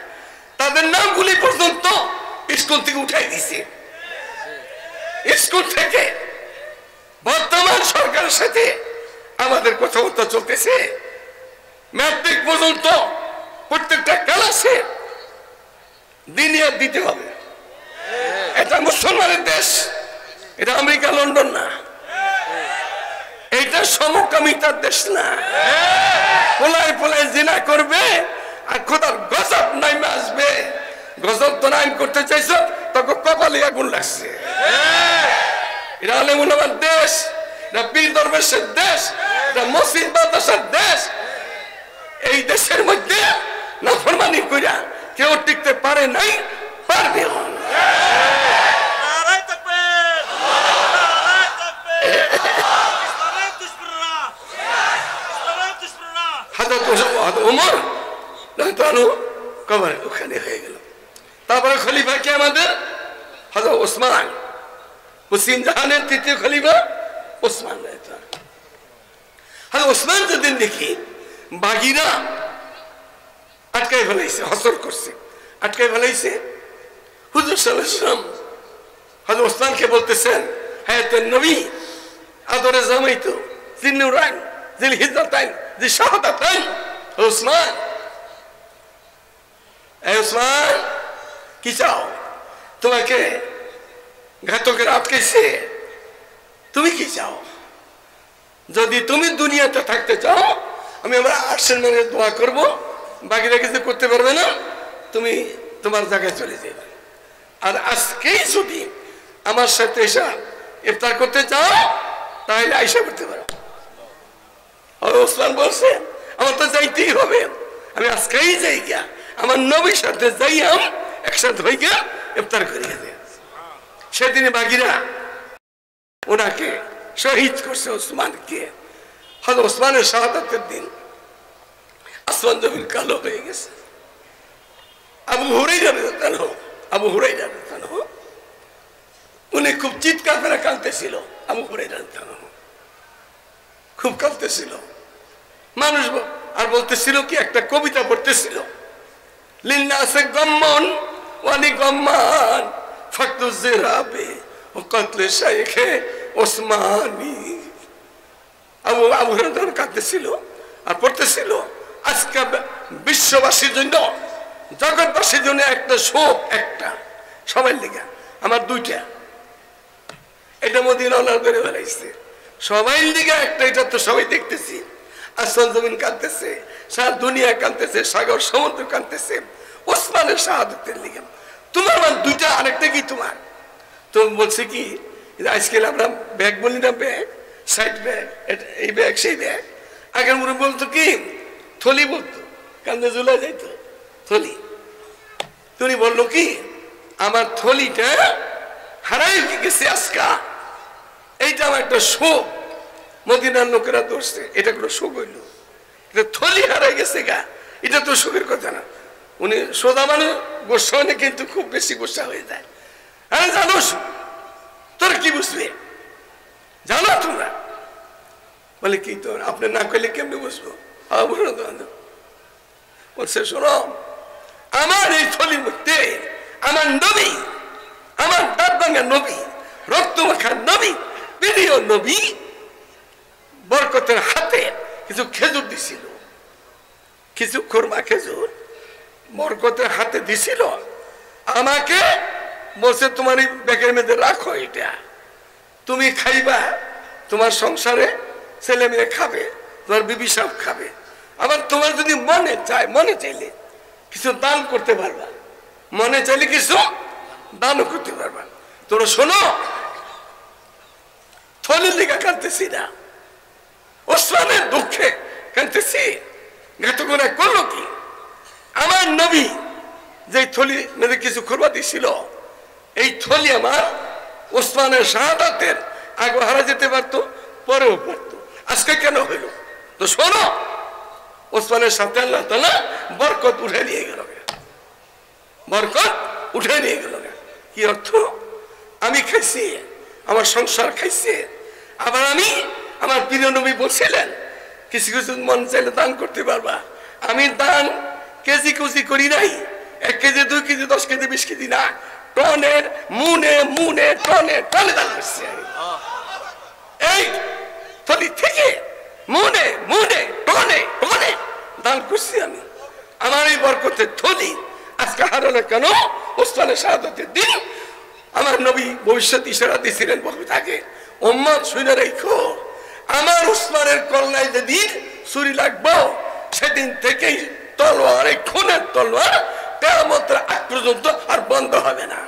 তাদের নামগুলি পর্যন্ত স্কুল থেকে উঠাই দিছে। স্কুল থেকে বর্তমান সরকারের সাথে আমাদের কথাবার্তা চলতেছে, ম্যাট্রিক পর্যন্ত প্রত্যেকটা ক্লাসে দিনিয়াত দিতে হবে। এটা মুসলমানের দেশ, এটা আমেরিকা লন্ডন না, এটা সমকামিতার দেশ না। পোলায় পোলায় জিনা করবে আর খোদার গজব নাইমে আসবে। গজব তো নাইম করতে চাইছো, তখন কপালে আগুন লাগছে। এটা আলেম উলামার দেশ, এটা পীর দরবেশের দেশ, এটা মসজিদ মাদ্রাসার দেশ। এই দেশের মধ্যে নাফরমানি কইরা কেউ টিকতে পারে নাই, পারবে না। ওমর কবরে ওখানে হয়ে গেল। তারপরে খলিফা কে আমাদের? হযরত ওসমান, মুসলিম জাহানের তৃতীয় খলিফা ওসমান। হযরত ওসমান যেদিন দেখি বাগিরা আটকাই ফেলাইছে, হসর করছে, আটকাই ফেলাইছে, হুজুর সাল্লাল্লাহু আলাইহি ওয়াসাল্লাম হযরত ওসমানকে বলতেছেন, হায়াতুন নবী, আদরে জামাইতো জিন্নুরাইন জিল হিজরাতাইন জি শাহাদাতাইন। ওসমান, এই ওসমান কি চাও? তোমাকে ঘাতকের আটকেছে, তুমি কি চাও? যদি তুমি দুনিয়াতে থাকতে চাও, আমরা আসেন মানে দোয়া করব, বাকিরা কিছু করতে পারবে না, তুমি তোমার জায়গায় চলে যাবে। আর আজকেই যদি আমার সাথে এসে ইফতার করতে চাও তাহলে আইসা করতে পারো। ওসমান বলছে আমার তো যাইতেই হবে, আমি আজকেই যাই গিয়া আমার নবীর সাথে যাইয়াম, একসাথে হয়ে গিয়া ইফতার করিয়ে দেয়। সেদিনে বাকিরা ওনাকে শহীদ করছে ওসমানকে। হয়তো ওসমানের শাহাদাতের দিন আসমান জমিন কালো হয়ে গেছে। আবু হুরায়রা রাদিয়াল্লাহু আবু হুরায়রা রাদিয়াল্লাহু উনি খুব চিৎকার করে কাঁদতেছিল। আবু হুরায়রা রাদিয়াল্লাহু খুব কাঁদতেছিল। মানুষ আর বলতেছিল কি, একটা কবিতা পড়তেছিল, লিন্নাসে গম্মন ওয়ালি গম্মান ফাকতু জিরাবে ও কতলে শাইখে ওসমানী। আবু হুরায়রা কাঁদতেছিল আর পড়তেছিল, আজকে বিশ্ববাসীর জন্য, জগৎবাসীর জন্য একটা শোক, একটা সবাই লেগে আমার দুইটা, এটা মদিনা ওয়ালা ধরে বেড়াইছে, সবাই লিগে একটা, এটা তো সবাই দেখতেছি। আসমান জমিন কাঁদতেছে, সারা দুনিয়া কাঁদতেছে, সাগর সমুদ্র কাঁদতেছে ওসমানের শাহাদাতের লিগে। তোমার মান দুইটা, আরেকটা কি তোমার? তো বলছে কি, আজকাল আমরা ব্যাগ বলি না, ব্যাগ, সাইড ব্যাগ, এই ব্যাগ সেই ব্যাগ। আগের মুরব্বী বলতো কি, থলি বলতো, কান্দে ঝুলা যাইতো থলি। তুমি বললো কি, আমার থলিটা হারাই গেছে আজকা, এইটা আমার একটা শোক। মদিনার লোকেরা ধরছে, এটা কোনো শোক হইল? এটা থলি হারাই গেছে গা, এটা তো শোকের কথা না। উনি সোজা মানে গোসা হলে কিন্তু খুব বেশি গোসা হয়ে যায়। আরে জানো, তোরা কি বুঝবে, জানো তোমরা? বলে কি, তোর আপনি না করলে কেমনি বুঝবো? বলছে শোনো, আমার এই থলির মধ্যে আমার নবী, আমার দাঁত ভাঙা নবী, রক্ত মাখা নবী, প্রিয় নবী বরকতের হাতে কিছু খেজুর দিছিল, কিছু খুরমা খেজুর বরকতের হাতে দিছিল। আমাকে বলছে তোমার এই ব্যাগের মধ্যে রাখো, এটা তুমি খাইবা, তোমার সংসারে ছেলে মেয়ে খাবে, তোমার বিবি সব খাবে। আবার তোমার যদি মনে চায়, মনে চাইলে কিছু দান করতে পারবা, মনে চাইলে কিছু দানও করতে পারবা। তোমরা শোনো, থলির দিকে কাঁদতেছি না, ওসমানের দুঃখে কাঁদতেছি। ঘাতকরা করলো কি, আমার নবী যে থলি মেয়েদের কিছু খুরবা দিছিল, এই থলি আমার ওসমানের শাহাদাতের আগে হারা যেতে পারতো, পরেও পারতো, আজকে কেন হইল? তো শোনো, ওসমানের সাথে আল্লাহ তাআলা বরকত উঠে নিয়ে গেল, বরকত উঠে নিয়ে গেল। কি অর্থ? আমি খাইছি, আমার সংসার খাইছে। আবার আমি, আমার প্রিয় নবী বলছিলেন কিছু কিছু মন চাইলে দান করতে পারবা। আমি দান কেজি কুজি করি নাই, 1 কেজি 2 কেজি 10 কেজি 20 কেজি না, টনের মুনে মুনে টনে টনে দান করছি আমি। এই থলি থেকে মুনে মুনে টনে টনে দান করছি আমি। আমার এই বরকতের থলি আজকে হারালো কেন? ওসমানের শাহাদাতের দিন আমার নবী ভবিষ্যৎ ইশারা দিয়েছিলেন, বলবে তাকে, উম্মত শুনে রেখো, আমার ওসমানের কল্যায় যেদিন ছুরি লাগবো, সেদিন থেকেই তলোয়ার, এই খুনের তলোয়ার কিয়ামতের আগ পর্যন্ত আর বন্ধ হবে না,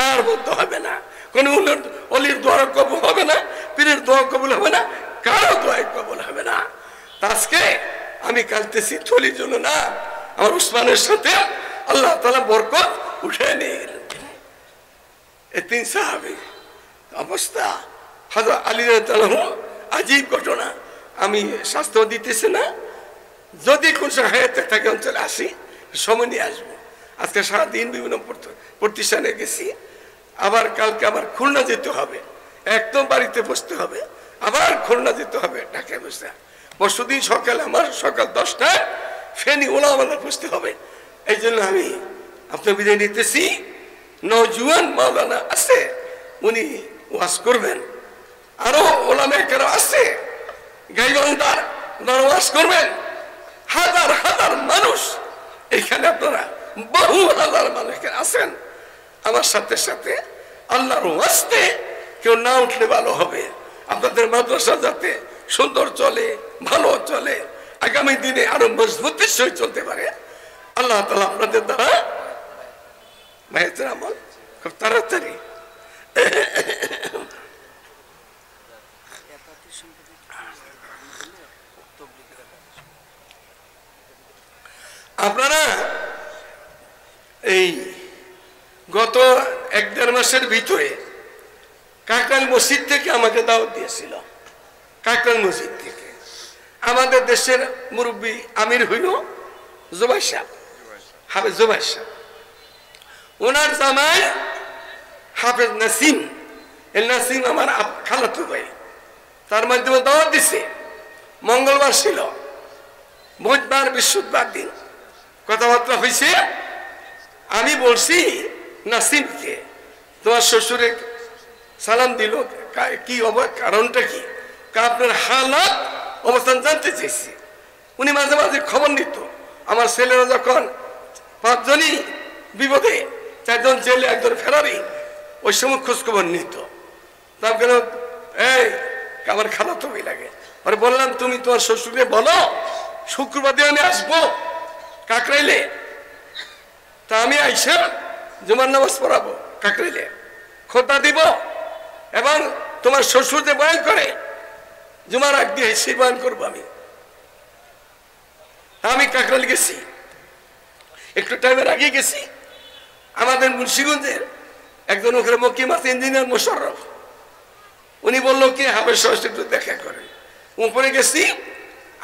আর বন্ধ হবে না। কোন অলির দোয়া কবুল হবে না, পীরের দোয়া কবুল হবে না, কারো দোয়া কবুল হবে না। আজকে আমি কাঁদতেছি থলির জন্য না, আমার ওসমানের সাথে আল্লাহ তাআলা বরকত উঠে নিয়ে গেলেন। এই 3 সাহাবী অবস্থা, হযরত আলী রাদিয়াল্লাহু আজীব ঘটনা। আমি শাস্ত্র দিতেছি না, যদি কোন হায়াতে থাকে অঞ্চলে আসি, সময় নিয়ে আসবো। আজকে সারাদিন বিভিন্ন প্রতিষ্ঠানে গেছি, আবার কালকে আবার খুলনা যেতে হবে, একদম বাড়িতে বসতে হবে, আবার খুলনা যেতে হবে ঢাকায় বসতে। পরশুদিন সকালে আমার সকাল 10টায় ফেনী ওলামাদের বসতে হবে। এই জন্য আমি আপনার বিদায় নিতেছি। নওজোয়ান মাওলানা আছে, উনি ওয়াজ করবেন, আরো ওলামা কেরাম আছে গাইবান্ধার, ওনারা ওয়াজ করবেন। হাজার হাজার মানুষ এখানে, আপনারা বহু হাজার মানুষ এখানে আছেন। আমার সাথে সাথে আল্লাহর ওয়াস্তে কেউ না উঠলে ভালো হবে। আপনাদের মাদ্রাসা যাতে সুন্দর চলে, ভালো চলে, আগামী দিনে আরো মজবুতির সহিত চলতে পারে, আল্লাহ তাআলা আপনাদের দ্বারা ভাইয়ের আমল খুব তাড়াতাড়ি আপনারা এই গত 1-1.5 মাসের ভিতরে কাকরাইল মসজিদ থেকে আমাকে দাওয়াত দিয়েছিল। কাকরাইল মসজিদ থেকে আমাদের দেশের মুরব্বী আমির হইল জুবাইর সাহেব, হাফেজ জুবাইর সাহেব, ওনার জামাই হাফেজ নাসিম। এই নাসিম আমার খালাতো ভাই, তার মাধ্যমে দাওয়াত দিছে। মঙ্গলবার ছিল, বুধবার বৃহস্পতিবার দিন কথাবার্তা হয়েছে। আমি বলছি নাসিমকে, তোমার শ্বশুরে সালাম দিল, কি কারণটা কি, আপনার হালাত অবস্থান জানতে চাইছি। উনি মাঝে মাঝে খবর নিত। আমার ছেলেরা যখন 5 জনই বিপদে, 4 জন জেলে, 1 জন ফেরারি, ওই সময় খোঁজখবর নিত। তারপরে এই আমার খালাতো ভাই লাগে, পরে বললাম তুমি তোমার শ্বশুরে বলো শুক্রবার দিন আমি আসবো কাকরাইলে। তা আমি আইসা জুমার নামাজ পড়াবো কাকরাইলে, খোঁতা দিব, এবং তোমার শ্বশুর যে বয়ান করে জুমার আগ দিয়ে সেই বয়ান করবো আমি। আমি কাকরাইল গেছি, একটু টাইমের আগে গেছি। আমাদের মুন্সিগঞ্জের একজন ওখানে মকিম আছে, ইঞ্জিনিয়ার মোশাররফ, উনি বললো কি হাফেজ সাহেব একটু দেখা করে। উপরে গেছি,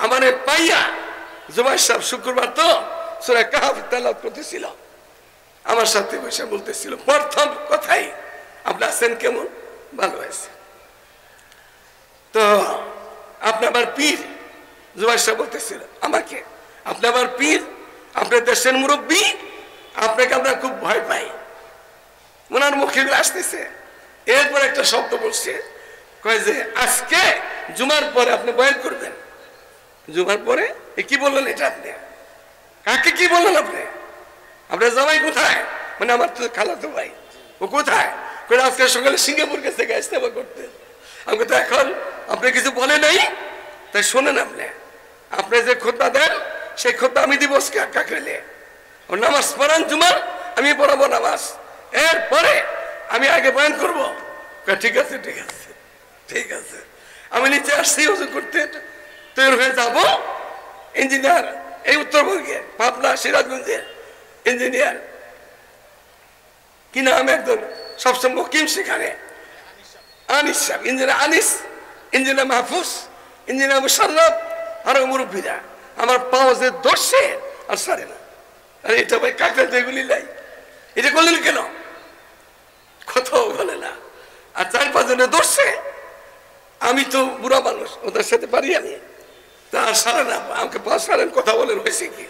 আমার পাইয়া জুবাইর সাহেব শুক্রবার তো সূরা কাহফ তেলাওয়াত করতেছিল, আমার সাথে বসে বলতেছিল প্রথম কথাই আপনি আছেন কেমন, ভালো আছে। তো আপনি আমার পীর, জুবাইর সাহেব বলতেছিল আমাকে, আপনি আমার পীর, আপনার দেশের মুরব্বী, আপনাকে আমরা খুব ভয় পাই। ওনার মুখে আসতেছে। এরপর একটা শব্দ বলছে, কয় যে আজকে জুমার পরে আপনি বয়ান করবেন। জুমার পরে কি বললেন এটা আপনি? কাকে কি বললেন আপনি? আপনার জামাই কোথায়? মানে আমার তো খালাতো ভাই, ও কোথায়? আজকে সকালে সিঙ্গাপুর গেছে ইস্তেমা করতে। আমাকে তো এখন আপনি কিছু বলে নাই, তাই শোনেন আপনি, আপনি যে খোদা দেন সেই খোদা আমি দিব কাকরাইলে। নামাজ পড়ান জুমার, আমি পড়াবো নামাজ, এরপরে আমি আগে বয়ান করবো। ঠিক আছে ঠিক আছে ঠিক আছে। আমি নিচে আসছি ওজন করতে, তৈরি হয়ে যাবো। ইঞ্জিনিয়ার এই উত্তরবঙ্গে পাবনা সিরাজগঞ্জের ইঞ্জিনিয়ার, কি নাম একজন সবসময় মকিম সেখানে, আনিস সাহেব, engineer Anis, engineer Mahfuz, engineer Musharraf, আরো মুরব্বীরা আমার পাও যে ধরছে আর সারে না। আরে এটা ভাই কাকরাইল তো এগুলি নাই, এটা করলেন কেন? কোথাও বলে না। আর 4-5 জনে ধরছে, আমি তো বুড়া মানুষ, ওদের সাথে পারি আমি, তা সারে না, আমাকে পা সারেন, কথা বলেন, হয়েছে কি,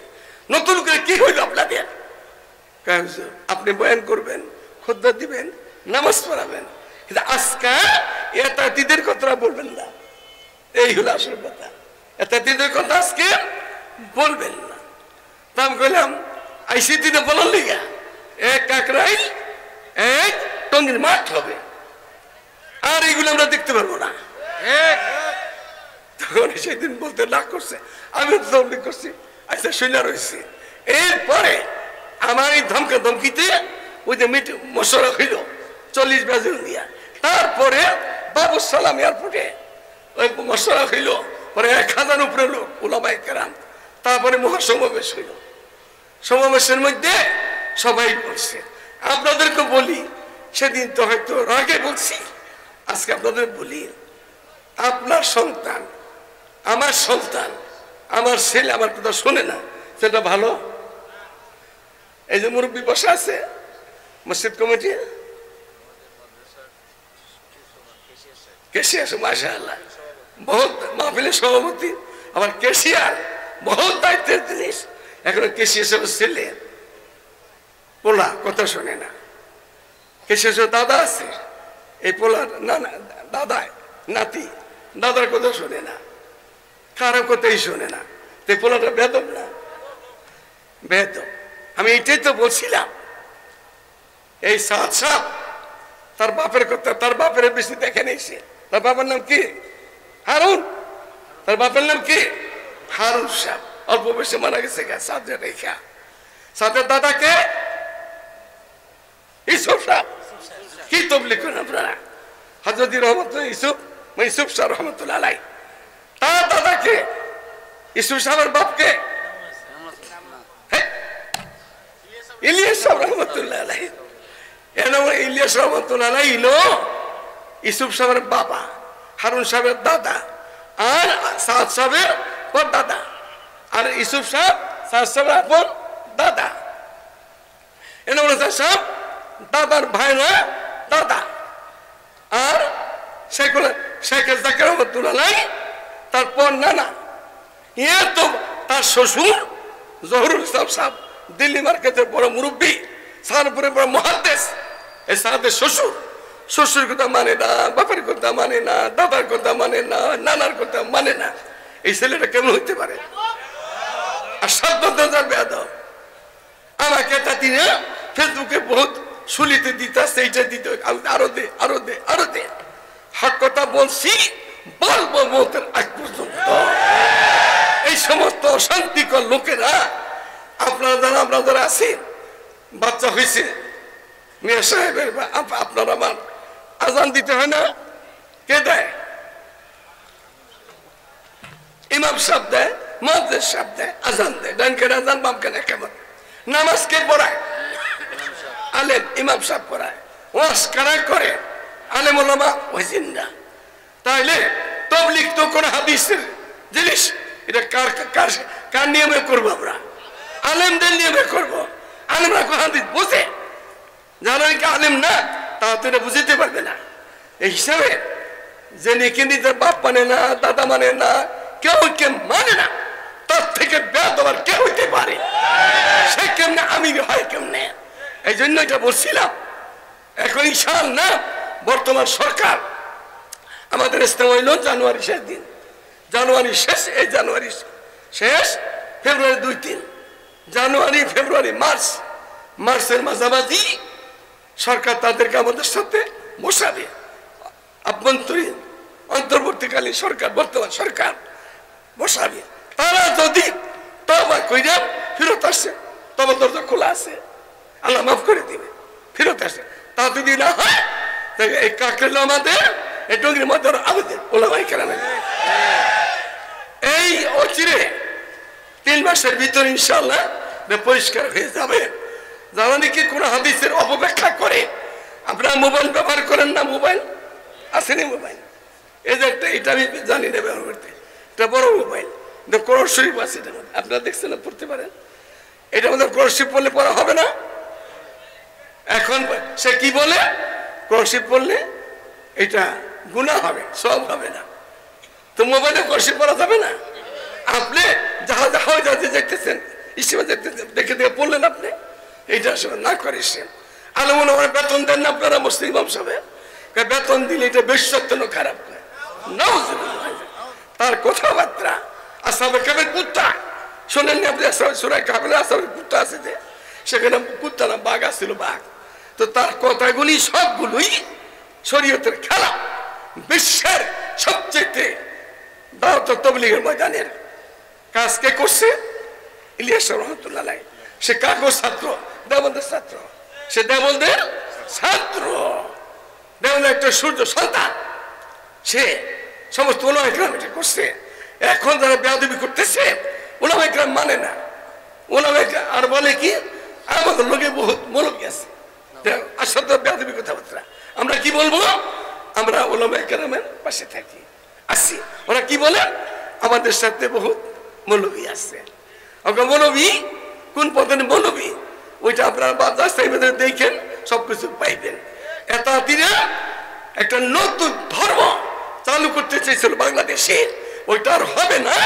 নতুন করে কি হইল আপনাদের? আপনি বয়ান করবেন, খুতবা দিবেন, নামাজ পড়াবেন, কিন্তু আজকে এটা তিদের কথা বলবেন না। এই হলো আসল কথা, এটা তিদের কথা আজকে বলবেন না। তা আমি কইলাম আইসি দিনে বলার লিগা এক কাকরাইল এক টঙ্গির মাঠ হবে, আর এগুলো আমরা দেখতে পারবো না। তখন সেদিন বলতে না করছে, আমি দমলি করছি, আচ্ছা শুনে রয়েছি। এরপরে আমার এই ধমকা ধমকিতে ওই যে মশলা হইল 40 ব্রাজিল দিয়া, তারপরে বাবু সালাম এয়ারপোর্টে ওই মশলা হইল, পরে 1000 উপরে লোক ওলামায়ে কেরাম, তারপরে মহাসমাবেশ হইল। সমাবেশের মধ্যে সবাই বলছে, আপনাদেরকে বলি, সেদিন তো হয়তো রাগে বলছি, আজকে আপনাদের বলি, আপনার সন্তান, আমার সন্তান, আমার ছেলে আমার কথা শোনে না, সেটা ভালো? এই যে মুরব্বী বসে আছে মসজিদ কমিটি, কেশিয়ার, মাশাআল্লাহ, বহুত মাহফিলের সভাপতি, আমার কেশিয়ার বহুত দায়িত্বের জিনিস। এখন কেশিয়ার সব ছেলে পোলা কথা শোনে না, কেশিয়ার দাদা আছে, এই পোলার না দাদা নাতি, দাদার কথা শোনে না, কারো কথাই শোনে না। তো পোলাটা বেদব না? বেদব। আমি এইটাই তো বলছিলাম, এই সাদ সাহেব তার বাপের কথা, তার বাপের বেশি দেখে নেই সে। তার বাবার নাম কি? হারুন। তার বাপের নাম কি? হারুন সাহেব। অল্প বয়সে মারা গেছে সাথে রেখা। সাথে দাদাকে ইউসুফ সাহেব। কি তবলিগ করেন আপনারা? হযরত রহমতুল্লাহ ইউসুফ সাহেব রহমতুল্লাহ আলাইহি। তার দাদাকে ইউসুফ সাহেবের বাপকে ইলিয়াস সাহেব রহমতুল্লাহ আলাইহি। ইলিয়াস রহমতুল্লাহ আলাইহি হলো ইউসুফ সাহেবের বাবা, হারুন সাহেবের দাদা, আর সাদ সাহেবের দাদা, আর ইউসুফ সাহেব সাদ সাহেবের আপন দাদা। এনামুল হাসান সাহেব দাদার ভাই না দাদা। আর শেখ জাকির রহমতুল্লাহ আলাইহি তারপর নানা। ইয়ে তো তার শ্বশুর জহুরুল ইসলাম সাহেব, দিল্লি মার্কেটের বড় মুরব্বী, সাহারপুরে বড় মুহাদ্দিস। এই সাদের শ্বশুর কথা মানে না, বাপের কথা মানে না, দাদার কথা মানে না, নানার কথা মানে না। এই ছেলেটা কেমন হইতে পারে? আর বেয়াদব। আমাকে তাতিরা ফেসবুকে বহুত শুলিতে দিতা, সেইটা দিত, আরো দে আরো দে আরো দে। হক কথা বলছি, বলবো মতের আগ পর্যন্ত। এই সমস্ত অশান্তিকর লোকেরা আপনারা যারা, আমরা যারা আছি, বাচ্চা হয়েছে মিয়া সাহেবের, আপনার আমার আজান দিতে হয় না? কে দেয়? ইমাম সাহেব দেয়, মুয়াজ্জিন সাহেব দেয়, আজান দেয়। ডান কেন আজান, বাম কেন কেমন? নামাজ কে পড়ায়? আলেম ইমাম সাহেব পড়ায়। ওয়াজ কারা করে? আলেম ওলামা ওই জিন্দা। তাইলে তাবলীগ তো কোন হাদিসের জিনিস, এটা কার নিয়মে করবো? আমরা আলেমদের নিয়মে করবো। আলেমরা কোন হাদিস বোঝে? যারা নাকি আলেম না, তারা তো এটা বুঝতে পারবে না। এই হিসাবে যে নাকি নিজের বাপ মানে না, দাদা মানে না, কেউ কে মানে না, তার থেকে বেয়াদব আর কে হইতে পারে? সে কেমনে আমির হয় কেমনে? এই জন্য এটা বলছিলাম। এখন ইনশাআল্লাহ বর্তমান সরকার, আমাদের ইস্তেমা হইল জানুয়ারি শেষ দিন, জানুয়ারি শেষ, এই জানুয়ারি শেষ, ফেব্রুয়ারি 2-3, জানুয়ারি ফেব্রুয়ারি মার্চের মাঝামাঝি সরকার তাদেরকে আমাদের সাথে বসাবে। আভ্যন্তরীণ অন্তর্বর্তীকালীন সরকার, বর্তমান সরকার বসাবে। তারা যদি তওবা কইরা ফেরত আসে, তবে দরজা খোলা আছে, আল্লাহ মাফ করে দিবে, ফেরত আসে। তা যদি না হয়, তাহলে এই কাকরেল আমাদের, এই ডঙ্গির মধ্যে আমাদের ওলামায়ে কেরাম, এই অচিরে 3 মাসের ভিতরে ইনশাআল্লাহ পরিষ্কার হয়ে যাবে। যারা নাকি কোন হাদিসের অপব্যাখ্যা করে, আপনারা মোবাইল ব্যবহার করেন না? মোবাইল আসেনি? মোবাইল এই যে একটা, এটা আমি জানি না ব্যবহার করতে, এটা বড় মোবাইল, কোরআন শরীফ আছে এটার মধ্যে, আপনারা দেখছেন না? পড়তে পারেন। এটার মধ্যে কোরআন শরীফ পড়লে পড়া হবে না? এখন সে কি বলে? কোরআন শরীফ পড়লে এটা গুনাহ হবে, সব হবে না। তো মোবাইলে কোরআন শরীফ পড়া যাবে না? আপনি জাহাজে দেখতেছেন, ইসলামে দেখতেছেন, দেখে দেখে পড়লেন আপনি, এইটা আসলে না করেছেন। আলমুল আমার বেতন দেন না আপনারা? মুসলিম ইমাম সাহেব বেতন দিলে এটা বেশত্তন খারাপ করে। তার কথাবার্তা আসহাবে কাহফের কুত্তা শোনেননি আপনি? সূরা কাহফের আসহাবে কুত্তা আছে যে, সেখানে কুত্তা না বাঘ আছিল, বাঘ। তো তার কথাগুলি সবগুলোই শরীয়তের খেলাফ। বিশ্বের সবচেয়ে দাওয়াত ও তাবলীগের ময়দানের কাজ কে করছে? ইলিয়াস রহমতুল্লাহ আলাইহি। সে কাগজ ছাত্র, দেওবন্দের ছাত্র, সে দেওবন্দের ছাত্র, দেওবন্দের একটা সূর্য সন্তান। সে সমস্ত উলামায়ে কেরাম এটা করছে। এখন যারা বেয়াদবি করতেছে, উলামায়ে কেরাম মানে না। উলামায়ে কেরাম আর বলে কি, আমাদের লোকে বহুত মৌলবী আছে, আসল বেয়াদবি কথাবার্তা। আমরা কি বলবো? আমরা উলামায়ে কেরামের পাশে থাকি, আসি। ওরা কি বলে? আমাদের সাথে বহুত মৌলবী আছে। মৌলবী কোন পদের মৌলবী, ওইটা আপনারা রাস্তায় দেখেন, সবকিছু পাইবেন। এতাতিরা একটা নতুন ধর্ম চালু করতে চেয়েছিল বাংলাদেশে, ওইটা আর হবে না,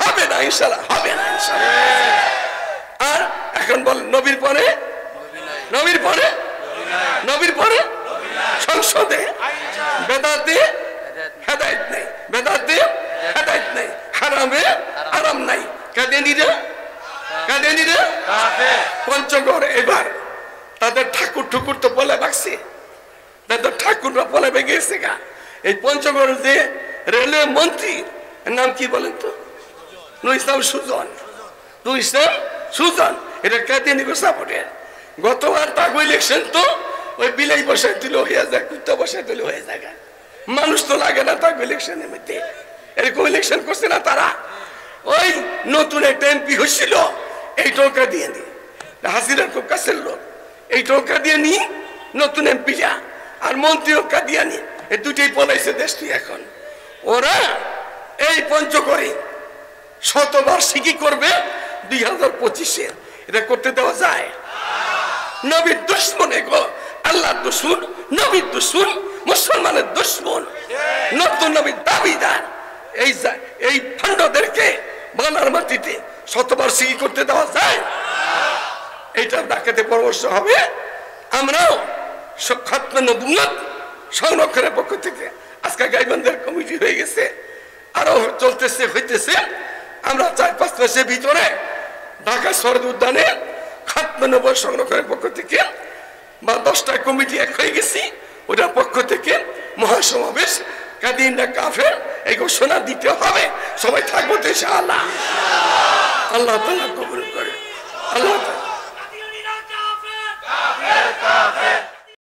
হবে না ইনশাআল্লাহ, হবে না ইনশাআল্লাহ। আর এখন বল নবীর পরে, নবীর পরে, নবীর পরে সংসদে বেদাতে হেদায়েত নেই, বেদাতে হেদায়েত নেই, হারামে আরাম নাই। কাদিয়ানীরা, কাদিয়ানীরা পঞ্চগড় এবার তাদের ঠাকুর ঠুকুর তো বলে বাকছে, তাদের ঠাকুররা বলে বেগেছে গা। এই পঞ্চগড় যে রেলওয়ে মন্ত্রী এর নাম কি বলেন তো? নুর ইসলাম সুজন। নুর ইসলাম সুজন, এটা কাদিয়ানি সাপোর্টের। গতবার তাকে ইলেকশন তো ওই বিলাই বসায় দিল হয়ে যায়, কুত্তা বসায় দিল হয়ে যায়, মানুষ তো লাগে না তাকে ইলেকশনের মধ্যে। এরকম ইলেকশন করছে না তারা। ওই নতুন একটা এমপি হয়েছিল, এই টোকা দিয়ে নি, হাসিনার খুব কাছের লোক, এই টোকা দিয়ে নি নতুন এমপি যা, আর মন্ত্রীও কাদিয়ানি, এই দুটোই পলাইছে দেশটি এখন। ওরা এই পঞ্চগড়ে শতবার্ষিকী করবে 2025-এ, এটা করতে দেওয়া যায়? নবীর দুশ্মন এগো, আল্লাহর দুশ্মন, নবীর দুশ্মন, মুসলমানের দুশ্মন, নতুন নবীর দাবিদার এই ফান্ডদেরকে বাংলার মাটিতে শতবার্ষিকী করতে দেওয়া যায়? এইটা ডাকাতে পরামর্শ হবে। আমরাও খাতমে নবুয়ত সংরক্ষণের পক্ষ থেকে আজকে গাইবান্ধার কমিটি হয়ে গেছে, আরো চলতেছে হইতেছে। আমরা 4-5 মাসের ভিতরে ঢাকা শরৎ উদ্যানে খাতমে নবুয়ত সংরক্ষণের পক্ষ থেকে বা 10টা কমিটি এক হয়ে গেছি, ওটার পক্ষ থেকে মহাসমাবেশ কাদিয়ানিরা কাফের এই ঘোষণা দিতে হবে। সবাই থাকবো তো ইনশাআল্লাহ। আল্লাহ তাআলা কবুল করে। আল্লাহ তাআলা